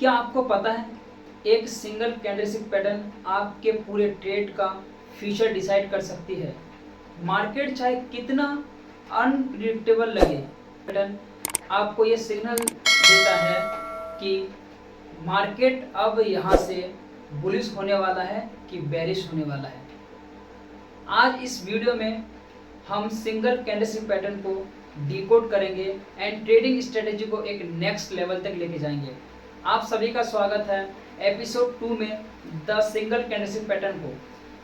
क्या आपको पता है एक सिंगल कैंडलस्टिक पैटर्न आपके पूरे ट्रेड का फ्यूचर डिसाइड कर सकती है। मार्केट चाहे कितना अनप्रिडिक्टेबल लगे, पैटर्न आपको ये सिग्नल देता है कि मार्केट अब यहाँ से बुलिश होने वाला है कि बेरिश होने वाला है। आज इस वीडियो में हम सिंगल कैंडलस्टिक पैटर्न को डिकोड करेंगे एंड ट्रेडिंग स्ट्रेटेजी को एक नेक्स्ट लेवल तक लेके जाएंगे। आप सभी का स्वागत है एपिसोड 2 में द सिंगल कैंडलस्टिक पैटर्न को।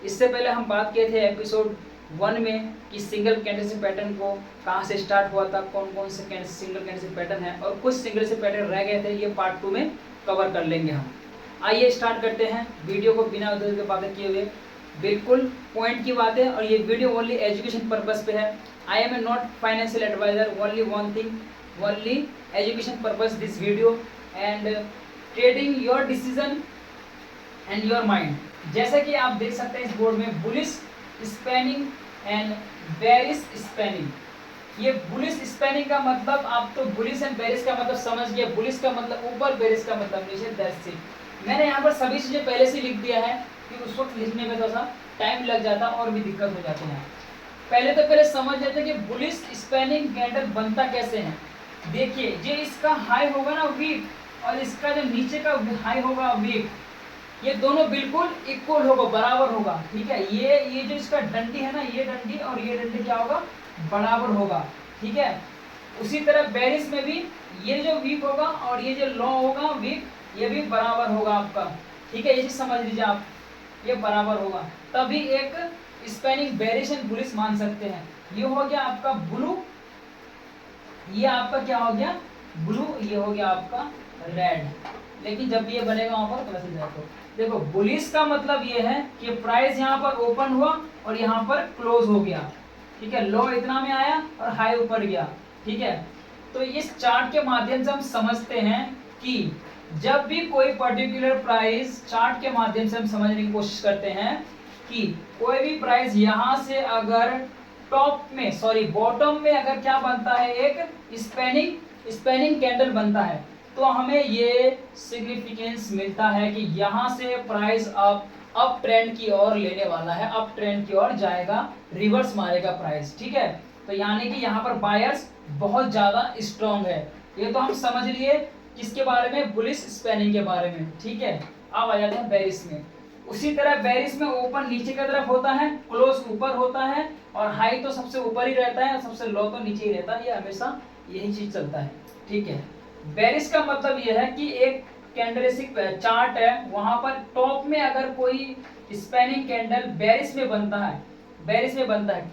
इससे पहले हम बात किए थे एपिसोड 1 में कि सिंगल कैंडलस्टिक पैटर्न को कहाँ से स्टार्ट हुआ था, कौन कौन से सिंगल कैंडलस्टिक पैटर्न है और कुछ सिंगल से पैटर्न रह गए थे, ये पार्ट 2 में कवर कर लेंगे हम। आइए स्टार्ट करते हैं वीडियो को बिना उधर के बातें किए हुए, बिल्कुल पॉइंट की बात है। और ये वीडियो ओनली एजुकेशन पर्पस पे है। I am a not financial adviser, only one thing, only education purpose this video and trading your decision and your mind. जैसे कि आप देख सकते हैं इस बोर्ड में bullish spanning and bearish spanning. ये बुलिश स्पैनिंग का मतलब आप तो बुलिश एंड बेरिश का मतलब समझ गए। बुलिश का मतलब ऊपर, बेरिश का मतलब नीचे। That's it. मैंने यहाँ पर सभी चीजें पहले से लिख दिया है कि उस वक्त लिखने में थोड़ा सा टाइम लग जाता और भी दिक्कत हो जाती है। पहले समझ लेते हैं कि बुलिश स्पैनिंग कैंडल बनता कैसे है। देखिए, ये इसका हाई होगा ना वीक, और इसका जो नीचे का हाई होगा वीक, ये दोनों बिल्कुल इक्वल होगा, बराबर होगा। ठीक है, ये जो इसका डंडी है ना, ये डंडी और ये डंडी क्या होगा, बराबर होगा। ठीक है, उसी तरह बेरिश में भी ये जो वीक होगा और ये जो लो होगा वीक, ये भी बराबर होगा आपका। ठीक है, ये चीज समझ लीजिए आप, ये बराबर होगा, तभी एक स्पैनिंग बेरिश एंड बुलिश मान सकते हैं। ये हो गया आपका ब्लू, ये आपका क्या हो गया, ब्लू, ये हो गया आपका रेड। लेकिन जब ये बनेगा वहां पर प्लस जाएगा। देखो, बुलिश का मतलब ये है कि प्राइस यहाँ पर ओपन हुआ और यहाँ पर क्लोज हो गया। ठीक है, लो इतना में आया और हाई ऊपर गया। ठीक है, तो इस चार्ट के माध्यम से हम समझते हैं कि जब भी कोई पर्टिकुलर प्राइस, चार्ट के माध्यम से हम समझने की कोशिश करते हैं कि कोई भी प्राइस यहाँ से अगर टॉप में, सॉरी बॉटम में अगर क्या बनता है, एक स्पैनिंग कैंडल बनता है, तो हमें ये सिग्निफिकेंस मिलता है कि यहाँ से प्राइस अप ट्रेंड की ओर लेने वाला है, अप ट्रेंड की ओर जाएगा, रिवर्स मारेगा प्राइस। ठीक है, तो यानी कि यहाँ पर बायर्स बहुत ज्यादा स्ट्रॉन्ग है। ये तो हम समझ लिए किसके बारे में, बुलिश स्पैनिंग के बारे में। ठीक है, अब आ जाते हैं बेरिश में। उसी तरह बेरिश में ओपन नीचे की तरफ होता है, क्लोज ऊपर होता है, और हाई तो सबसे ऊपर ही रहता है, सबसे लो तो नीचे ही रहता है। ये हमेशा यही चीज चलता है। ठीक है, बेरिश का मतलब यह है कि एक कैंडलस्टिक चार्ट है, वहां पर टॉप में अगर कोई स्पैनिंग कैंडल बेरिश में बनता है,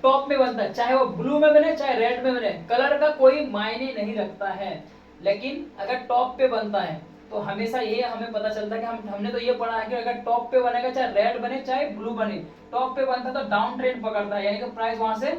टॉप में बनता है, चाहे वो ब्लू में बने चाहे रेड में बने, कलर का कोई मायने नहीं रखता है, लेकिन अगर टॉप पे बनता है तो हमेशा ये हमें पता चलता है कि हमने तो ये पढ़ा है कि अगर टॉप पे बनेगा, चाहे रेड बने चाहे ब्लू बने, टॉप पे बनता है तो डाउन ट्रेंड पकड़ता है, यानी कि प्राइस वहां से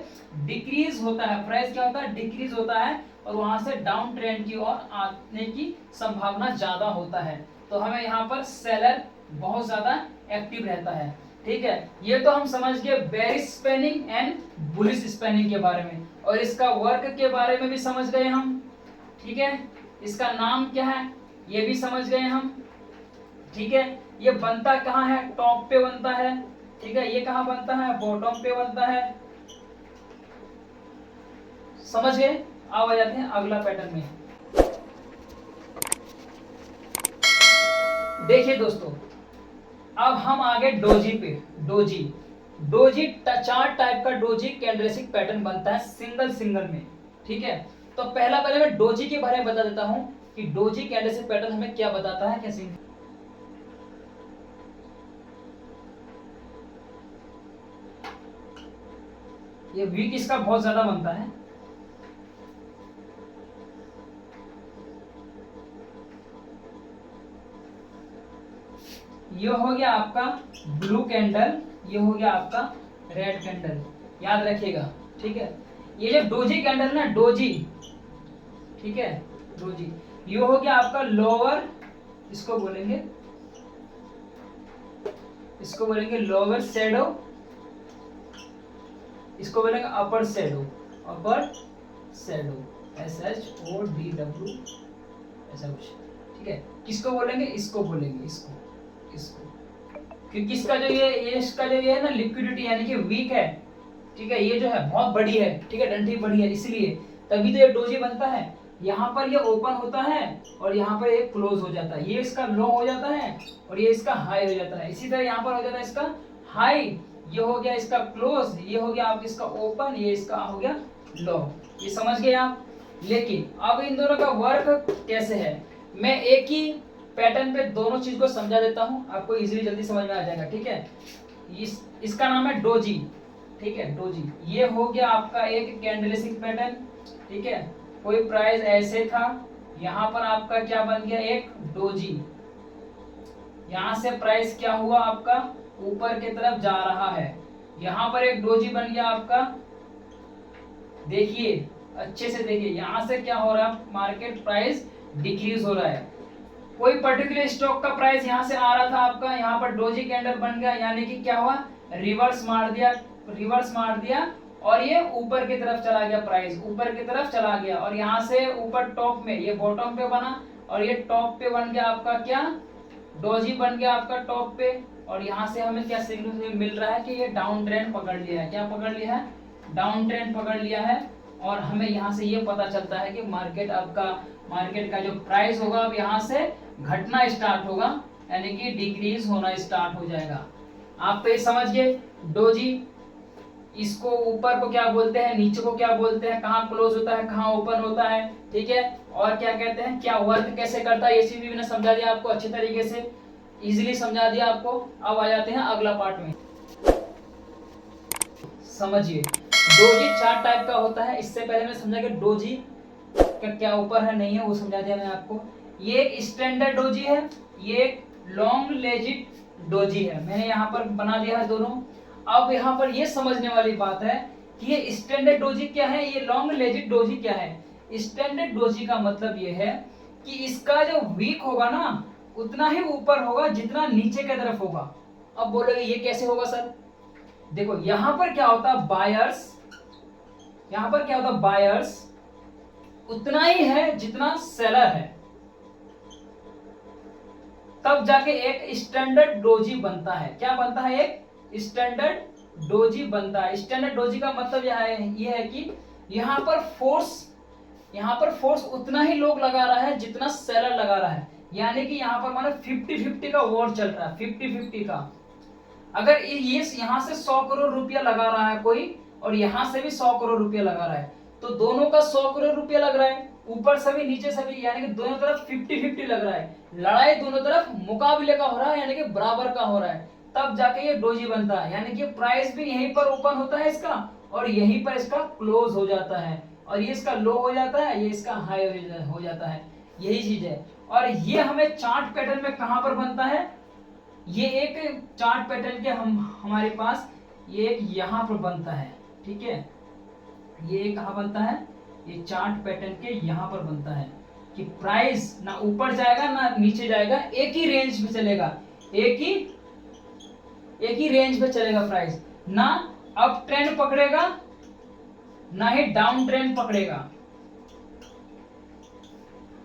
डिक्रीज होता है। प्राइस क्या होता है, डिक्रीज होता है, और वहां से डाउन ट्रेंड की ओर आने की संभावना ज्यादा होता है। तो हमें यहाँ पर सेलर बहुत ज्यादा एक्टिव रहता है। ठीक है, ये तो हम समझ गए bearish spanning and bullish spanning के बारे में, और इसका वर्क के बारे में भी समझ गए हम। ठीक है, इसका नाम क्या है ये भी समझ गए हम। ठीक है, ये बनता कहाँ है, टॉप पे बनता है। ठीक है, ये कहाँ बनता है, बॉटम पे बनता है। समझ गए। अब आ जाते हैं अगला पैटर्न में। देखिए दोस्तों, अब हम आगे डोजी पे। डोजी चार टाइप का डोजी कैंडलस्टिक पैटर्न बनता है सिंगल में। ठीक है, तो पहले मैं डोजी के बारे में बता देता हूं कि डोजी कैंडलस्टिक पैटर्न हमें क्या बताता है, कैसे। ये वीक इसका बहुत ज्यादा बनता है। ये हो गया आपका ब्लू कैंडल, ये हो गया आपका रेड कैंडल, याद रखिएगा। ठीक है, ये जो डोजी कैंडल ना, डोजी, ठीक है, डोजी, ये हो गया आपका लोअर, इसको बोलेंगे लोअर शैडो, इसको बोलेंगे अपर शैडो, SHODW, ऐसा कुछ। ठीक है, किसको बोलेंगे, इसको बोलेंगे, इसको क्योंकि इसका जो ये इसका जो ये है ना लिक्विडिटी यानी कि वीक है, ठीक है, ये जो है बहुत बड़ी है, ठीक है, डंडी बड़ी है, इसलिए तभी तो ये डोजी बनता है। यहाँ पर ये ओपन होता है और यहाँ पर ये क्लोज हो जाता है, ये इसका लो हो जाता है और ये इसका हाई हो जाता है। इसी तरह यहाँ पर हो जाता है इसका हाई, ये हो गया इसका क्लोज, ये हो गया आप इसका ओपन, ये इसका हो गया लो। ये समझ गए आप। लेकिन अब इन दोनों का वर्क कैसे है, मैं एक ही पैटर्न पे दोनों चीज को समझा देता हूँ, आपको इजीली जल्दी समझ में आ जाएगा, ठीक है। इसका नाम है डोजी, ठीक है, डोजी। ये हो गया आपका एक कैंडलस्टिक पैटर्न, ठीक है, कोई प्राइस ऐसे था, यहाँ पर आपका क्या बन गया, एक डोजी। यहाँ से प्राइस क्या हुआ आपका, ऊपर की तरफ जा रहा है, यहाँ पर एक डोजी बन गया आपका। देखिए अच्छे से देखिए, यहाँ से क्या हो रहा है, मार्केट प्राइस डिक्रीज हो रहा है। कोई पर्टिकुलर स्टॉक का प्राइस यहाँ से आ रहा था आपका, यहाँ पर डोजी कैंडल बन गया, यानी कि क्या हुआ, रिवर्स मार दिया और ये ऊपर की तरफ चला गया, प्राइस ऊपर की तरफ चला गया और यहाँ से ऊपर टॉप में ये बॉटम पे बना और ये टॉप पे बन गया आपका क्या, डोजी बन गया आपका टॉप पे। और यहाँ से हमें क्या सिग्नल मिल रहा है कि ये डाउन ट्रेंड पकड़ लिया है, क्या पकड़ लिया है, डाउन ट्रेंड पकड़ लिया है। और हमें यहाँ से ये पता चलता है कि मार्केट का जो प्राइस होगा अब यहाँ से घटना स्टार्ट होगा, यानी कि डिक्रीज होना स्टार्ट हो जाएगा। आप तो ये समझ गए डोजी, इसको ऊपर को क्या बोलते हैं, नीचे को क्या बोलते हैं, कहाँ क्लोज होता है, कहाँ ओपन होता है, ठीक है, और क्या कहते हैं, क्या वर्क कैसे करता है, ये चीज भी मैंने समझा दिया आपको अच्छे तरीके से, इजीली समझा दिया आपको। अब आ जाते हैं अगला पार्ट में। समझिए डोजी 4 टाइप का होता है। इससे पहले मैं समझा कि डोजी का क्या ऊपर है नहीं है वो समझा दिया मैंने आपको। ये एक स्टैंडर्ड डोजी है, ये एक लॉन्ग लेजिट डोजी है, मैंने यहाँ पर बना दिया है दोनों। अब यहाँ पर ये समझने वाली बात है कि ये स्टैंडर्ड डोजी क्या है, ये लॉन्ग लेजिट डोजी क्या है। स्टैंडर्ड डोजी का मतलब ये है कि इसका जो वीक होगा ना उतना ही ऊपर होगा जितना नीचे की तरफ होगा। अब बोलोगे ये कैसे होगा सर, देखो यहां पर क्या होता है, बायर्स उतना ही है जितना सेलर है, तब जाके एक स्टैंडर्ड डोजी बनता है। क्या बनता है, एक स्टैंडर्ड डोजी बनता है। स्टैंडर्ड डोजी का मतलब यह है कि यहाँ पर फोर्स उतना ही लोग लगा रहा है जितना सेलर लगा रहा है, यानी कि यहाँ पर मानो 50-50 का वॉर चल रहा है, 50-50 का। अगर ये यहाँ से 100 करोड़ रुपया लगा रहा है कोई और यहाँ से भी 100 करोड़ रुपया लगा रहा है, तो दोनों का 100 करोड़ रुपया लग रहा है, ऊपर से भी नीचे से भी, यानी कि दोनों तरफ 50-50 लग रहा है। लड़ाई दोनों तरफ मुकाबले का हो रहा है, यानी कि बराबर का हो रहा है, तब जाके ये डोजी बनता है। यानी कि प्राइस भी यहीं पर ओपन होता है इसका और यहीं पर इसका क्लोज हो जाता है, और ये इसका लो हो जाता है, ये इसका हाई हो जाता है, यही चीज है। और ये हमें चार्ट पैटर्न में कहां पर बनता है, ये एक चार्ट पैटर्न के हमारे पास ये एक यहां पर बनता है, ठीक है, ये कहां बनता है, ये चार्ट पैटर्न के यहां पर बनता है कि प्राइस ना ऊपर जाएगा ना नीचे जाएगा, एक ही रेंज में चलेगा, एक ही रेंज पे चलेगा प्राइस, ना अप ट्रेंड पकड़ेगा ना ही डाउन ट्रेंड पकड़ेगा,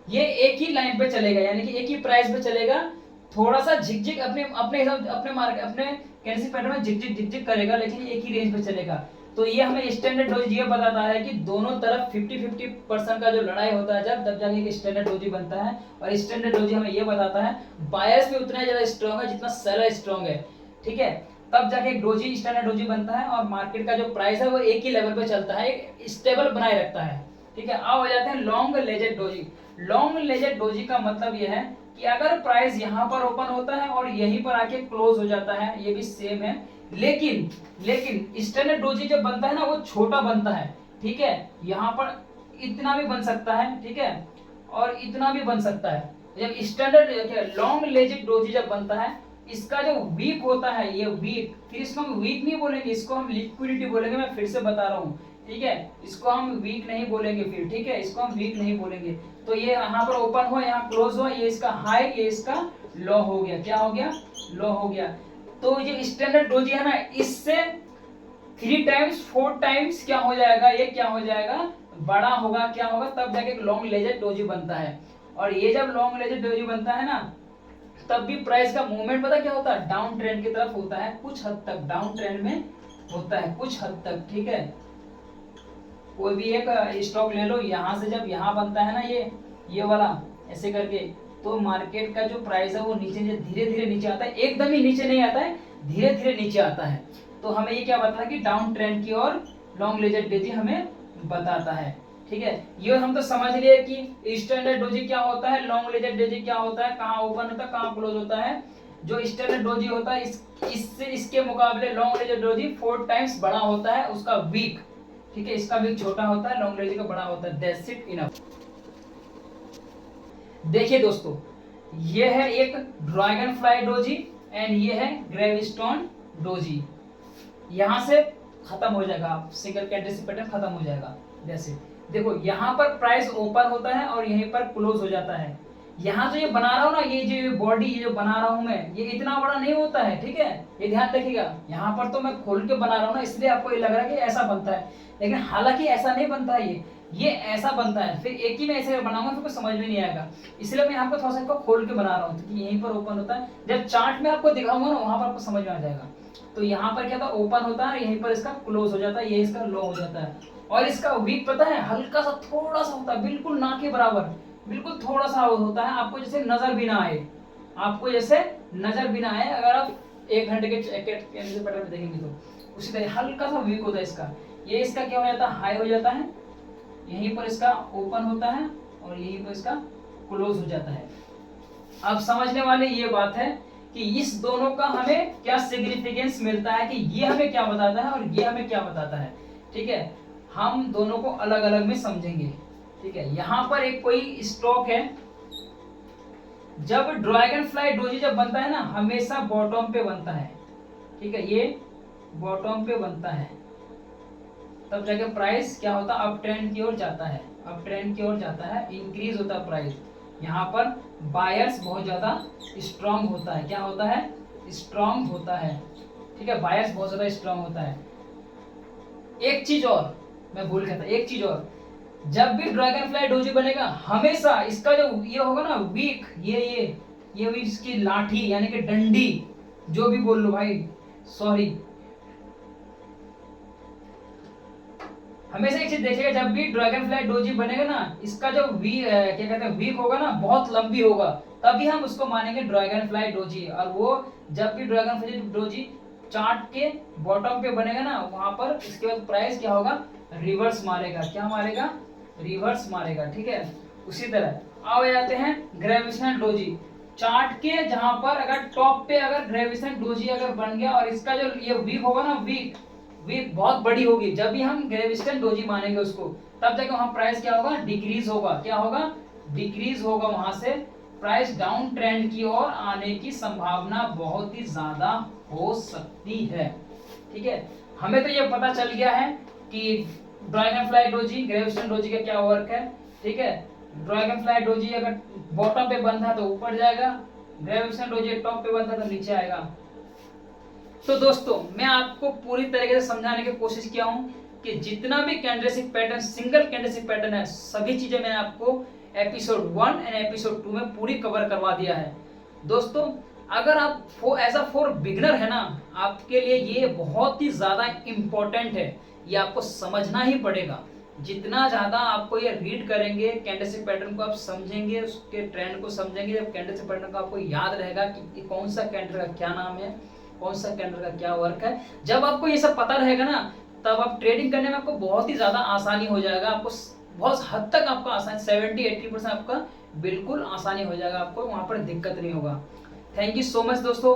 ये एक ही लाइन पे चलेगा, यानी कि एक ही प्राइस पे चलेगा। थोड़ा सा झिकझिक अपने कैंडलस्टिक पैटर्न में झिकझिक करेगा, लेकिन एक ही रेंज पे चलेगा। तो ये हमें स्टैंडर्ड डोजी ये बताता है कि दोनों तरफ 50-50% का जो लड़ाई होता है जब, तब जाके एक स्टैंडर्ड डोजी बनता है। और स्टैंडर्ड डोजी हमें ये बताता है बायर्स भी उतना ज्यादा स्ट्रॉन्ग है जितना सेलर स्ट्रॉन्ग है, ठीक है, तब जाके एक डोजी स्टैंडर्ड डोजी बनता है और मार्केट का जो प्राइस है वो एक ही लेवल पे चलता है, एक स्टेबल बनाए रखता है, ठीक है। अब हो जाते हैं लॉन्ग लेजेड डोजी। लॉन्ग लेजेड डोजी का मतलब यह है कि अगर प्राइस यहाँ पर ओपन होता है और यहीं पर आके क्लोज हो जाता है, ये भी सेम है, लेकिन स्टैंडर्ड डोजी जब बनता है ना वो छोटा बनता है, ठीक है, यहाँ पर इतना भी बन सकता है, ठीक है, और इतना भी बन सकता है। जब स्टैंडर्ड लॉन्ग लेजेड डोजी जब बनता है, इसका जो वीक होता है, ये वीक, फिर इसको हम वीक नहीं बोलेंगे, इसको हम लिक्विडिटी बोलेंगे, मैं फिर से बता रहा हूँ, ठीक है, इसको हम वीक नहीं बोलेंगे फिर, ठीक है, इसको हम वीक नहीं बोलेंगे। तो ये यहाँ पर ओपन हुआ, यहाँ क्लोज हुआ, ये इसका हाई, ये इसका लो हो गया, क्या हो गया, लो हो गया। तो ये स्टैंडर्ड डोजी है ना, इससे 3 टाइम्स 4 टाइम्स क्या हो जाएगा, ये क्या हो जाएगा, बड़ा होगा, क्या होगा, तब जाके लॉन्ग लेजेड डोजी बनता है। और ये जब लॉन्ग लेजेड डोजी बनता है ना, तब भी प्राइस का मूवमेंट पता क्या होता है, डाउन ट्रेंड की तरफ होता है, कुछ हद तक डाउन ट्रेंड में होता है, कुछ हद तक। ठीक है, कोई भी एक स्टॉक ले लो, यहाँ से जब यहाँ बनता है ना ये वाला ऐसे करके, तो मार्केट का जो प्राइस है वो नीचे धीरे धीरे नीचे आता है, एकदम ही नीचे नहीं आता है, धीरे धीरे नीचे आता है। तो हमें ये क्या बताता है कि डाउन ट्रेंड की और लॉन्ग लेजेड डोजी हमें बताता है। ठीक है, ये हम तो समझ लिए कि स्टैंडर्ड डोजी क्या होता है, लॉन्ग लेजेड डोजी क्या होता है, कहाँ ओपन होता है कहाँ क्लोज होता है। जो स्टैंडर्ड डोजी होता है इससे इसके मुकाबले लॉन्ग लेजेड डोजी 4 टाइम्स बड़ा होता है, उसका वीक। ठीक है, इसका वीक छोटा होता है, लॉन्ग लेजेड का बड़ा होता है। That's it, enough. देखिए दोस्तों, ये है एक ड्रैगन फ्लाई डोजी एंड ये है ग्रेविस्टोन डोजी। यहां से खत्म हो जाएगा, सिंगल कैंडलस्टिक पैटर्न खत्म हो जाएगा। जैसे देखो, यहाँ पर प्राइस ओपन होता है और यहीं पर क्लोज हो जाता है। यहाँ जो ये बना रहा हूँ ना, ये जो बॉडी ये जो बना रहा हूँ मैं, ये इतना बड़ा नहीं होता है। ठीक है, ये ध्यान रखिएगा। यहाँ पर तो मैं खोल के बना रहा हूँ ना, इसलिए आपको ये लग रहा है कि ऐसा बनता है, लेकिन हालांकि ऐसा नहीं बनता है। ये ऐसा बनता है, फिर एक ही में ऐसे बनाऊंगा तो कुछ समझ में नहीं आएगा, इसलिए मैं आपको थोड़ा सा इसको खोल के बना रहा हूँ, क्योंकि यहीं पर ओपन होता है। जब चार्ट में आपको दिखाऊंगा ना, वहां पर आपको समझ में आ जाएगा। तो यहाँ पर क्या था, ओपन होता है, यहीं पर इसका क्लोज हो जाता है, ये इसका लो हो जाता है। और इसका वीक पता है, हल्का सा थोड़ा सा होता है, बिल्कुल ना के बराबर, बिल्कुल थोड़ा सा होता है, आपको जैसे नजर भी ना आए, आपको जैसे नजर भी ना आए। अगर आप 1 घंटे के पैटर्न में देखेंगे तो उसी तरह हल्का सा वीक होता है इसका। ये इसका क्या हो जाता है, हाई हो जाता है, यहीं पर इसका ओपन होता है और यहीं पर इसका क्लोज हो जाता है। अब समझने वाली ये बात है कि इस दोनों का हमें क्या सिग्निफिकेंस मिलता है, कि ये हमें क्या बताता है और ये हमें क्या बताता है। ठीक है, हम दोनों को अलग अलग में समझेंगे। ठीक है, यहाँ पर एक कोई स्टॉक है, जब ड्रैगन फ्लाई डोजी जब बनता है ना, हमेशा बॉटम पे बनता है। ठीक है, ये बॉटम पे बनता है, तब जाके प्राइस क्या होता है, अप ट्रेंड की ओर जाता है, अप ट्रेंड की ओर जाता है, इंक्रीज होता है प्राइस। यहाँ पर बायर्स बहुत ज्यादा स्ट्रांग होता है, क्या होता है, स्ट्रांग होता है। ठीक है, बायर्स बहुत ज्यादा स्ट्रांग होता है। एक चीज और मैं भूल गया था, एक चीज और, जब भी ड्रैगन फ्लाई डोजी बनेगा, हमेशा इसका जो ये होगा ना वीक, ये वीक, इसकी लाठी यानी कि डंडी, जो भी बोल लो भाई, सॉरी, हमेशा एक चीज देखिएगा, जब भी ड्रैगन फ्लाई डोजी बनेगा ना, इसका जो क्या कहते हैं, वीक होगा ना, बहुत लंबी होगा, तभी हम उसको मानेंगे ड्रैगन फ्लाई डोजी। और वो जब भी ड्रैगन फ्लाई डोजी चार्ट के बॉटम पे बनेगा ना, वहां पर इसके बाद प्राइस क्या होगा, रिवर्स मारेगा। क्या मारेगा, रिवर्स मारेगा। ठीक है, उसी तरह आओ जाते हैं ग्रेविटेशनल डोजी। चार्ट के जहां पर अगर टॉप पे अगर ग्रेविटेशनल डोजी अगर बन गया और इसका जो ये वीक होगा ना, वीक बहुत बड़ी होगी, जब भी हम ग्रेविटेशनल डोजी मानेंगे उसको, तब जाके वहां प्राइस क्या होगा, डिक्रीज होगा। क्या होगा, डिक्रीज होगा, वहां से प्राइस डाउन ट्रेंड की ओर आने की संभावना बहुत ही ज्यादा हो सकती है। ठीक है, हमें तो ये पता चल गया है कि dragon fly doji, gravitational doji का क्या वर्क है। ठीक है, ड्रैगन फ्लाई डोजी अगर बॉटम पे बंधा है तो ऊपर जाएगा, ग्रेविटेशनल डोजी टॉप पे बंधा है तो नीचे आएगा। तो दोस्तों, मैं आपको पूरी तरीके से समझाने की कोशिश किया हूं कि जितना भी candlestick pattern, single candlestick pattern है, सभी चीजें मैंने आपको एपिसोड 1 एंड एपिसोड 2 में पूरी कवर करवा दिया है। दोस्तों, अगर आप एज अ फॉर बिगनर है ना, आपके लिए ये बहुत ही ज्यादा इंपॉर्टेंट है, ये आपको समझना ही पड़ेगा। जितना ज्यादा आपको ये रीड करेंगे, कैंडलस्टिक पैटर्न को आप समझेंगे, उसके ट्रेंड को समझेंगे, जब कैंडलस्टिक पैटर्न को आपको याद रहेगा कि कौन सा कैंडल का क्या नाम है, कौन सा कैंडल का क्या वर्क है, जब आपको ये सब पता रहेगा ना, तब आप ट्रेडिंग करने में आपको बहुत ही ज्यादा आसानी हो जाएगा। आपको बहुत हद तक आपका आसान, 70-80% आपका बिल्कुल आसानी हो जाएगा, आपको वहां पर दिक्कत नहीं होगा। थैंक यू सो मच दोस्तों।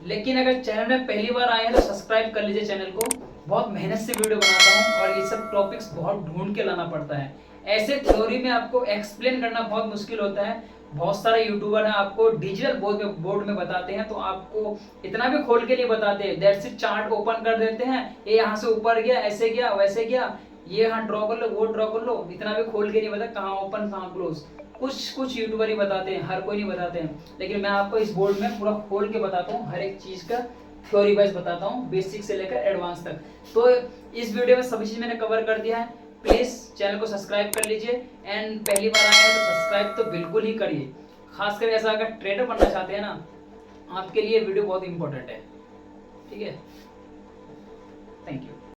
लेकिन अगर चैनल में पहली बार आए हैं तो सब्सक्राइब कर लीजिए चैनल को। बहुत मेहनत से वीडियो बनाता हूँ और ये सब टॉपिक्स बहुत ढूंढ के लाना पड़ता है। ऐसे थ्योरी में आपको एक्सप्लेन करना बहुत मुश्किल होता है। बहुत सारे यूट्यूबर हैं, आपको डिजिटल बोर्ड में बताते हैं, तो आपको इतना भी खोल के नहीं बताते। दैट्स इट, चार्ट ओपन कर देते हैं, ये यहाँ से ऊपर गया, ऐसे गया, वैसे गया, ये यहाँ ड्रॉ कर लो, वो ड्रॉ कर लो, इतना भी खोल के नहीं बता कहाँ ओपन कहाँ क्लोज। कुछ यूट्यूबर ही बताते हैं, हर कोई नहीं बताते हैं, लेकिन मैं आपको इस बोर्ड में पूरा खोल के बताता हूँ, हर एक चीज का थ्योरी वाइज बताता हूँ, बेसिक से लेकर एडवांस तक। तो इस वीडियो में सभी चीज मैंने कवर कर दिया है। प्लीज़ चैनल को सब्सक्राइब कर लीजिए एंड पहली बार आए हैं तो सब्सक्राइब तो बिल्कुल ही करिए। खासकर ऐसा अगर ट्रेडर बनना चाहते हैं ना, आपके लिए वीडियो बहुत इंपॉर्टेंट है। ठीक है, थैंक यू।